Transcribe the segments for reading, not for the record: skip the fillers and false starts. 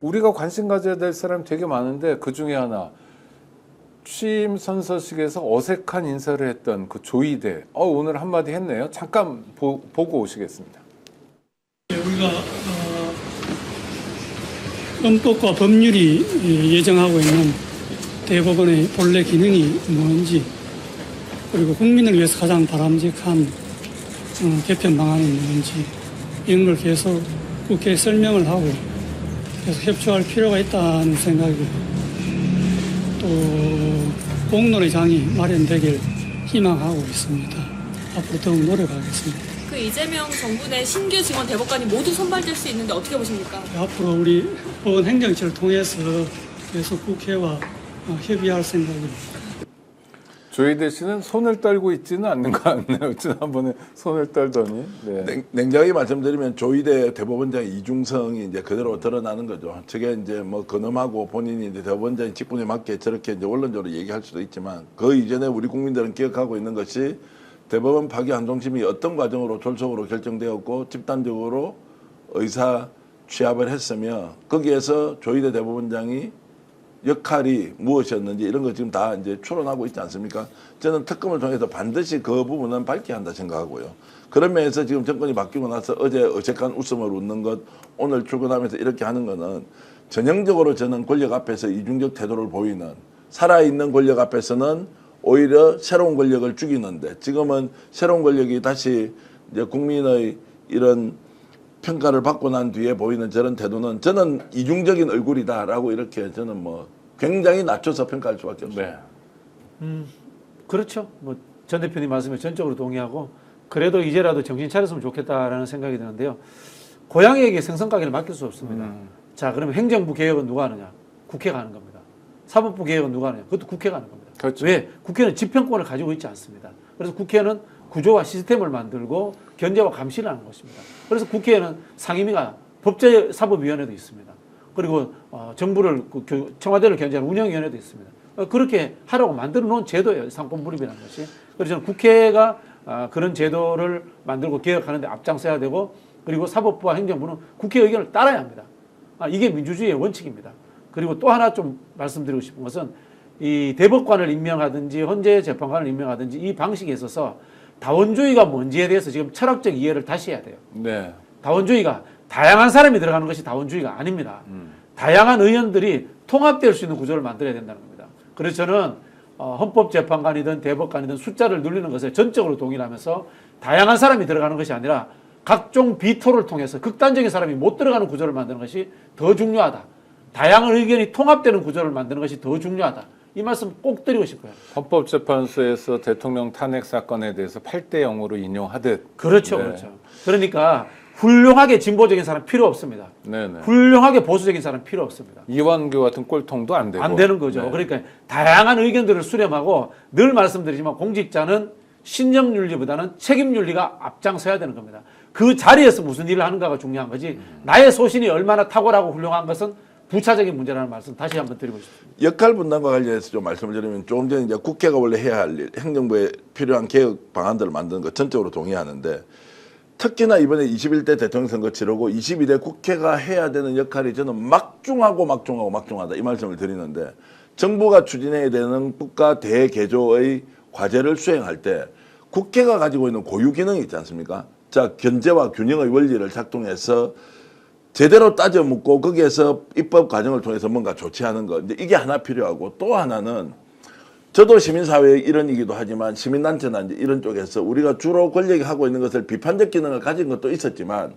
우리가 관심 가져야 될 사람 되게 많은데 그 중에 하나 취임 선서식에서 어색한 인사를 했던 그 조이대 오늘 한마디 했네요. 잠깐 보고 오시겠습니다. 우리가 헌법과 법률이 예정하고 있는 대법원의 본래 기능이 뭔지, 그리고 국민을 위해서 가장 바람직한 개편 방안이 뭔지, 이런 걸 계속 국회에 설명을 하고 계속 협조할 필요가 있다는 생각이, 또 공론의 장이 마련되길 희망하고 있습니다. 앞으로 더욱 노력하겠습니다. 그 이재명 정부 내 신규 직원 대법관이 모두 선발될 수 있는데 어떻게 보십니까? 앞으로 우리 법원 행정처를 통해서 계속 국회와 협의할 생각입니다. 조이대 씨는 손을 떨고 있지는 않는 것 같네요. 지난번에 손을 떨더니. 네. 냉정하게 말씀드리면 조이대 대법원장 이중성이 이제 그대로 드러나는 거죠. 저게 이제 뭐 근엄하고 본인이 이제 대법원장 직분에 맞게 저렇게 이제 원론적으로 얘기할 수도 있지만, 그 이전에 우리 국민들은 기억하고 있는 것이 대법원 파기 항동심이 어떤 과정으로 졸속으로 결정되었고 집단적으로 의사 취합을 했으며, 거기에서 조이대 대법원장이 역할이 무엇이었는지 이런 거 지금 다 이제 추론하고 있지 않습니까? 저는 특검을 통해서 반드시 그 부분은 밝혀야 한다 생각하고요. 그런 면에서 지금 정권이 바뀌고 나서 어제 어색한 웃음을 웃는 것, 오늘 출근하면서 이렇게 하는 거는 전형적으로 저는 권력 앞에서 이중적 태도를 보이는, 살아있는 권력 앞에서는 오히려 새로운 권력을 죽이는데, 지금은 새로운 권력이 다시 이제 국민의 이런 평가를 받고 난 뒤에 보이는 저런 태도는 저는 이중적인 얼굴이다라고 이렇게 저는 뭐 굉장히 낮춰서 평가할 수밖에 없습니다. 네. 그렇죠. 뭐 전 대표님 말씀에 전적으로 동의하고, 그래도 이제라도 정신 차렸으면 좋겠다라는 생각이 드는데요. 고양이에게 생선가게를 맡길 수 없습니다. 자, 그러면 행정부 개혁은 누가 하느냐? 국회가 하는 겁니다. 사법부 개혁은 누가 하느냐? 그것도 국회가 하는 겁니다. 그렇죠. 왜? 국회는 집행권을 가지고 있지 않습니다. 그래서 국회는 구조와 시스템을 만들고 견제와 감시를 하는 것입니다. 그래서 국회에는 상임위가 법제사법위원회도 있습니다. 그리고 정부를 청와대를 견제하는 운영위원회도 있습니다. 그렇게 하라고 만들어 놓은 제도예요, 상권분립이라는 것이. 그래서 저는 국회가 그런 제도를 만들고 개혁하는 데 앞장서야 되고, 그리고 사법부와 행정부는 국회 의견을 따라야 합니다. 이게 민주주의의 원칙입니다. 그리고 또 하나 좀 말씀드리고 싶은 것은, 이 대법관을 임명하든지 헌재 재판관을 임명하든지 이 방식에 있어서 다원주의가 뭔지에 대해서 지금 철학적 이해를 다시 해야 돼요. 네. 다원주의가 다양한 사람이 들어가는 것이 다원주의가 아닙니다. 다양한 의원들이 통합될 수 있는 구조를 만들어야 된다는 겁니다. 그래서 저는 헌법재판관이든 대법관이든 숫자를 늘리는 것에 전적으로 동의를 하면서, 다양한 사람이 들어가는 것이 아니라 각종 비토를 통해서 극단적인 사람이 못 들어가는 구조를 만드는 것이 더 중요하다. 다양한 의견이 통합되는 구조를 만드는 것이 더 중요하다. 이 말씀 꼭 드리고 싶어요. 헌법재판소에서 대통령 탄핵 사건에 대해서 8대 0으로 인용하듯. 그렇죠, 네. 그렇죠. 그러니까 훌륭하게 진보적인 사람 필요 없습니다. 네네. 훌륭하게 보수적인 사람 필요 없습니다. 이완규 같은 꼴통도 안 되고. 안 되는 거죠. 네. 그러니까 다양한 의견들을 수렴하고, 늘 말씀드리지만 공직자는 신념윤리보다는 책임윤리가 앞장서야 되는 겁니다. 그 자리에서 무슨 일을 하는가가 중요한 거지, 나의 소신이 얼마나 탁월하고 훌륭한 것은 부차적인 문제라는 말씀 다시 한번 드리고 싶습니다. 역할 분담과 관련해서 좀 말씀을 드리면, 조금 전에 이제 국회가 원래 해야 할 일, 행정부에 필요한 개혁 방안들을 만드는 것 전적으로 동의하는데, 특히나 이번에 21대 대통령 선거 치르고 22대 국회가 해야 되는 역할이 저는 막중하다 이 말씀을 드리는데, 정부가 추진해야 되는 국가 대개조의 과제를 수행할 때 국회가 가지고 있는 고유 기능이 있지 않습니까? 자, 견제와 균형의 원리를 작동해서 제대로 따져 묻고 거기에서 입법 과정을 통해서 뭔가 조치하는 것, 이제 이게 하나 필요하고, 또 하나는 저도 시민사회의 일원이기도 하지만 시민단체나 이제 이런 쪽에서 우리가 주로 권력이 하고 있는 것을 비판적 기능을 가진 것도 있었지만,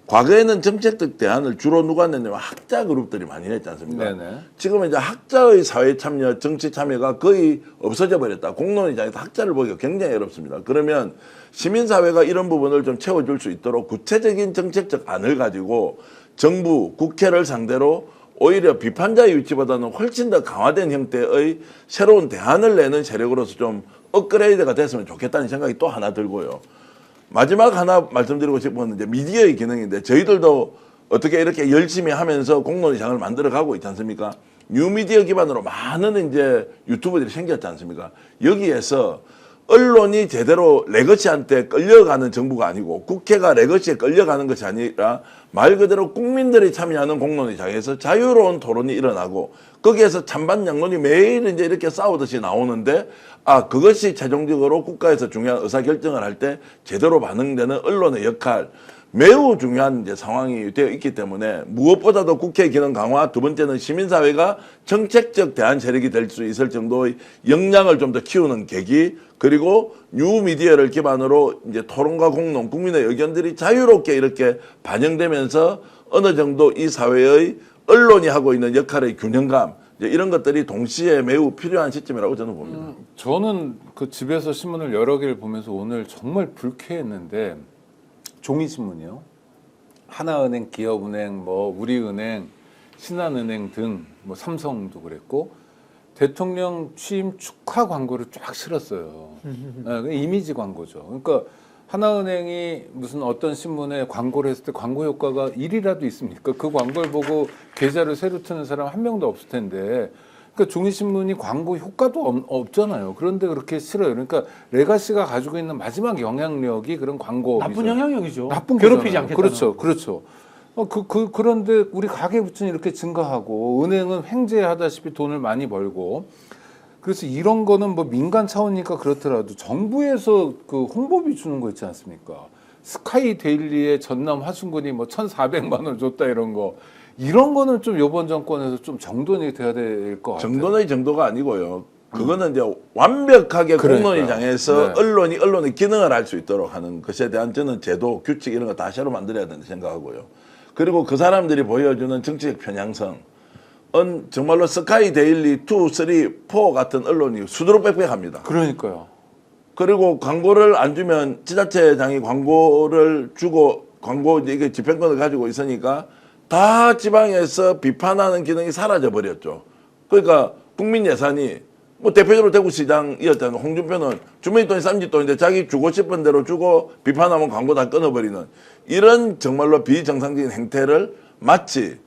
과거에는 정책적 대안을 주로 누가 냈냐면 학자 그룹들이 많이 냈지 않습니까? 네네. 지금은 이제 학자의 사회 참여, 정치 참여가 거의 없어져 버렸다. 공론 입장에서 학자를 보기가 굉장히 어렵습니다. 그러면 시민사회가 이런 부분을 좀 채워줄 수 있도록 구체적인 정책적 안을 가지고 정부, 국회를 상대로 오히려 비판자의 위치보다는 훨씬 더 강화된 형태의 새로운 대안을 내는 세력으로서 좀 업그레이드가 됐으면 좋겠다는 생각이 또 하나 들고요. 마지막 하나 말씀드리고 싶은 건 이제 미디어의 기능인데, 저희들도 어떻게 이렇게 열심히 하면서 공론의 장을 만들어가고 있지 않습니까? 뉴미디어 기반으로 많은 이제 유튜브들이 생겼지 않습니까? 여기에서 언론이 제대로 레거시한테 끌려가는 정부가 아니고 국회가 레거시에 끌려가는 것이 아니라 말 그대로 국민들이 참여하는 공론의장에서 자유로운 토론이 일어나고 거기에서 찬반 양론이 매일 이제 이렇게 싸우듯이 나오는데 그것이 최종적으로 국가에서 중요한 의사결정을 할 때 제대로 반영되는 언론의 역할 매우 중요한 이제 상황이 되어 있기 때문에 무엇보다도 국회 기능 강화, 두 번째는 시민사회가 정책적 대안 세력이 될 수 있을 정도의 역량을 좀 더 키우는 계기, 그리고 뉴미디어를 기반으로 이제 토론과 공론, 국민의 의견들이 자유롭게 이렇게 반영되면서 어느 정도 이 사회의 언론이 하고 있는 역할의 균형감, 이제 이런 것들이 동시에 매우 필요한 시점이라고 저는 봅니다. 저는 그 집에서 신문을 여러 개를 보면서 오늘 정말 불쾌했는데 종이신문이요. 하나은행, 기업은행, 뭐 우리은행, 신한은행 등 뭐 삼성도 그랬고 대통령 취임 축하 광고를 쫙 실었어요. 네, 이미지 광고죠. 그러니까 하나은행이 무슨 어떤 신문에 광고를 했을 때 광고 효과가 1이라도 있습니까? 그 광고를 보고 계좌를 새로 트는 사람 한 명도 없을 텐데. 그러니까 종이신문이 광고 효과도 없잖아요. 그런데 그렇게 싫어요. 그러니까 레가시가 가지고 있는 마지막 영향력이 그런 광고. 나쁜 영향력이죠. 나쁜 괴롭히지 거잖아요. 않겠다. 그렇죠. 그렇죠. 그런데 우리 가계부채는 이렇게 증가하고 은행은 횡재하다시피 돈을 많이 벌고 그래서 이런 거는 뭐 민간 차원이니까 그렇더라도 정부에서 그 홍보비 주는 거 있지 않습니까? 스카이 데일리의 전남 화순군이 뭐 1,400만 원 줬다 이런 거는 좀 이번 정권에서 좀 정돈이 돼야 될 것 같아요. 정돈의 정도가 아니고요. 그거는 이제 완벽하게 공론의장에서 네. 언론의 기능을 할 수 있도록 하는 것에 대한 저는 제도, 규칙 이런 거 다 새로 만들어야 된다 생각하고요. 그리고 그 사람들이 보여주는 정치적 편향성, 정말로 스카이 데일리 2, 3, 4 같은 언론이 수두룩 빽빽합니다. 그러니까요. 그리고 광고를 안 주면 지자체장이 광고를 주고 광고 이게 집행권을 가지고 있으니까 다 지방에서 비판하는 기능이 사라져 버렸죠. 그러니까 국민 예산이 뭐 대표적으로 대구시장이었다는 홍준표는 주머니 돈이 쌈짓돈인데 자기 주고 싶은 대로 주고 비판하면 광고 다 끊어버리는 이런 정말로 비정상적인 행태를 마치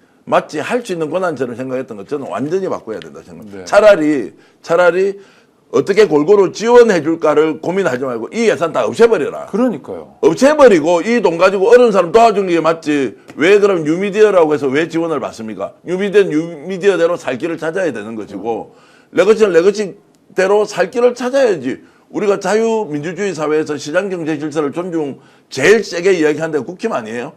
할 수 있는 권한처럼 생각했던 것 저는 완전히 바꿔야 된다 생각합니다. 네. 차라리 어떻게 골고루 지원해 줄까를 고민하지 말고 이 예산 다 없애버려라. 그러니까요. 없애버리고 이 돈 가지고 어려운 사람 도와주는 게 맞지. 왜 그럼 뉴미디어라고 해서 왜 지원을 받습니까? 뉴미디어대로 살 길을 찾아야 되는 것이고 레거시는 레거시대로 살 길을 찾아야지. 우리가 자유민주주의 사회에서 시장경제 질서를 제일 세게 이야기하는 데가 국힘 아니에요?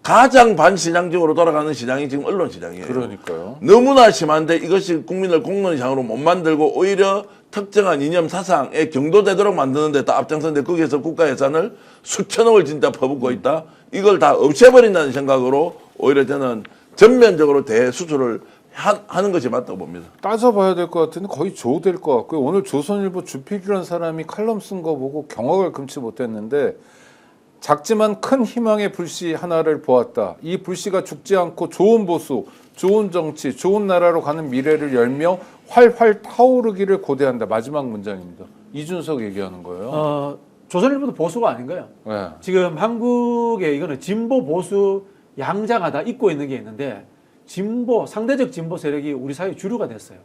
가장 반시장적으로 돌아가는 시장이 지금 언론 시장이에요. 그러니까요. 너무나 심한데 이것이 국민을 공론시장으로 못 만들고 오히려 특정한 이념 사상에 경도되도록 만드는 데 다 앞장서는데 거기에서 국가 예산을 수천억을 진짜 퍼붓고 있다. 이걸 다 없애버린다는 생각으로 오히려 저는 전면적으로 대수술을 하는 것이 맞다고 봅니다. 따져봐야 될 것 같은데 거의 조될 것 같고요. 오늘 조선일보 주필이라는 사람이 칼럼 쓴 거 보고 경악을 금치 못했는데 작지만 큰 희망의 불씨 하나를 보았다. 이 불씨가 죽지 않고 좋은 보수, 좋은 정치, 좋은 나라로 가는 미래를 열며 활활 타오르기를 고대한다. 마지막 문장입니다. 이준석 얘기하는 거예요. 조선일보도 보수가 아닌 거예요. 네. 지금 한국에 이거는 진보 보수 양자가 입고 있는 게 있는데 상대적 진보 세력이 우리 사회 주류가 됐어요.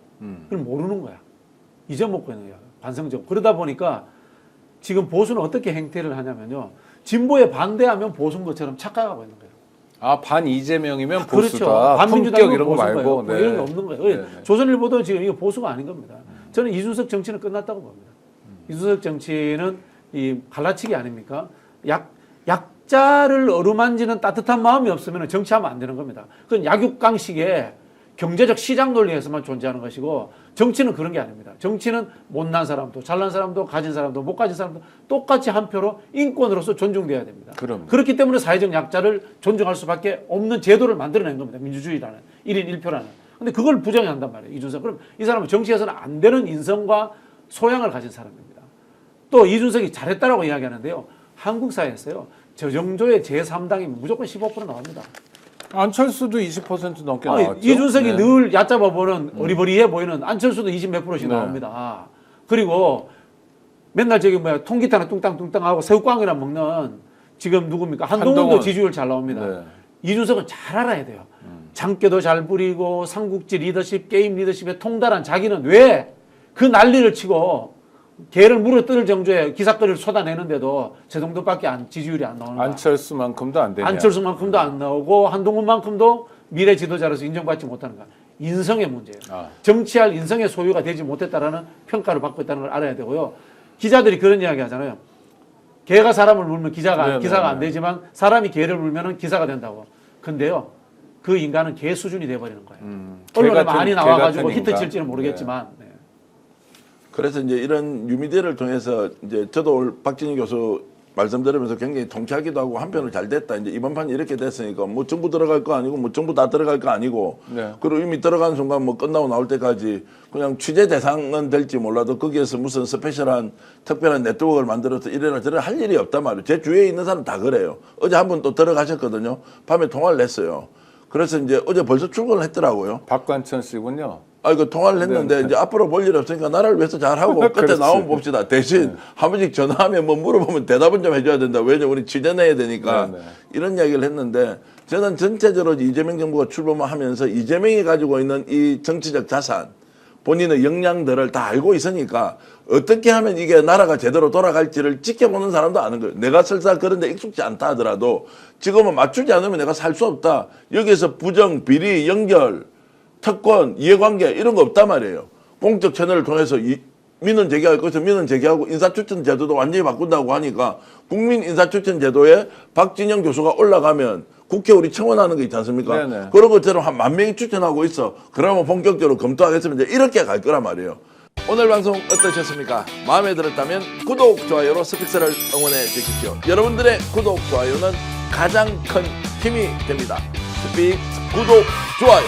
그걸 모르는 거야. 잊어먹고 있는 거야. 관성적. 그러다 보니까 지금 보수는 어떻게 행태를 하냐면요. 진보에 반대하면 보수인 것처럼 착각하고 있는 거예요. 반 이재명이면 그렇죠. 보수다. 반민주당이면 품격 이런 거 보수인 말고. 거예요. 뭐 이런 게 없는 거예요. 네. 조선일보도 지금 이거 보수가 아닌 겁니다. 저는 이준석 정치는 끝났다고 봅니다. 이준석 정치는 이 갈라치기 아닙니까? 약자를 어루만지는 따뜻한 마음이 없으면 정치하면 안 되는 겁니다. 그건 약육강식의 경제적 시장 논리에서만 존재하는 것이고 정치는 그런 게 아닙니다. 정치는 못난 사람도 잘난 사람도 가진 사람도 못 가진 사람도 똑같이 한 표로 인권으로서 존중돼야 됩니다. 그럼요. 그렇기 때문에 사회적 약자를 존중할 수밖에 없는 제도를 만들어낸 겁니다. 민주주의라는 1인 1표라는. 근데 그걸 부정한단 말이에요. 이준석. 그럼 이 사람은 정치에서는 안 되는 인성과 소양을 가진 사람입니다. 또 이준석이 잘했다라고 이야기하는데요. 한국 사회에서요. 저 정도의 제3당이 무조건 15% 나옵니다. 안철수도 20% 넘게 나왔죠. 이준석이 네. 늘 얕잡아 보는 어리버리해 보이는 안철수도 20 몇 프로씩 네. 나옵니다. 그리고 맨날 저기 통기타나 뚱땅뚱땅 하고 새우깡이나 먹는 지금 누굽니까? 한동훈도 한동훈. 지지율 잘 나옵니다. 네. 이준석은 잘 알아야 돼요. 장깨도 잘 부리고 삼국지 리더십, 게임 리더십에 통달한 자기는 왜 그 난리를 치고 개를 물어뜯을 정도의 기사거리를 쏟아내는데도 저 정도밖에 지지율이 안 나오는 거야. 안철수만큼도 안 되냐. 안철수만큼도 안 나오고 한동훈만큼도 미래 지도자로서 인정받지 못하는 거야. 인성의 문제예요. 아. 정치할 인성의 소유가 되지 못했다라는 평가를 받고 있다는 걸 알아야 되고요. 기자들이 그런 이야기 하잖아요. 개가 사람을 물면 기사가 안 되지만 사람이 개를 물면 기사가 된다고. 근데요. 그 인간은 개 수준이 돼버리는 거예요. 언론에 많이 나와가지고 히트 칠지는 모르겠지만. 네. 그래서 이제 이런 유미디어를 통해서 이제 저도 오늘 박진희 교수 말씀 들으면서 굉장히 통쾌하기도 하고 한편으로 잘 됐다. 이제 이번 판이 이렇게 됐으니까 뭐 정부 들어갈 거 아니고 뭐 정부 다 들어갈 거 아니고 네. 그리고 이미 들어간 순간 뭐 끝나고 나올 때까지 그냥 취재 대상은 될지 몰라도 거기에서 무슨 스페셜한 특별한 네트워크를 만들어서 이래라 저래라 할 일이 없단 말이에요. 제 주위에 있는 사람 다 그래요. 어제 한 분 또 들어가셨거든요. 밤에 통화를 했어요. 그래서 이제 어제 벌써 출근을 했더라고요. 박관천 씨군요. 그 통화를 했는데 이제 앞으로 볼 일 없으니까 나라를 위해서 잘하고 끝에 그렇지. 나오면 봅시다. 대신 한 번씩 전화하면 뭐 물어보면 대답은 좀 해줘야 된다. 왜냐면 우리 취재내야 되니까 이런 이야기를 했는데 저는 전체적으로 이재명 정부가 출범하면서 이재명이 가지고 있는 이 정치적 자산 본인의 역량들을 다 알고 있으니까 어떻게 하면 이게 나라가 제대로 돌아갈지를 지켜보는 사람도 아는 거예요. 내가 설사 그런 데 익숙지 않다 하더라도 지금은 맞추지 않으면 내가 살 수 없다. 여기에서 부정, 비리, 연결 특권, 이해관계 이런 거 없단 말이에요. 공적 채널을 통해서 민원 제기할 것을 민원 제기하고 인사추천 제도도 완전히 바꾼다고 하니까 국민 인사추천 제도에 박진영 교수가 올라가면 국회 우리 청원하는 거 있지 않습니까? 네네. 그런 것처럼 한 10,000명이 추천하고 있어. 그러면 본격적으로 검토하겠습니다. 이렇게 갈 거란 말이에요. 오늘 방송 어떠셨습니까? 마음에 들었다면 구독, 좋아요로 스픽스를 응원해 주십시오. 여러분들의 구독, 좋아요는 가장 큰 힘이 됩니다. 스픽스 구독, 좋아요.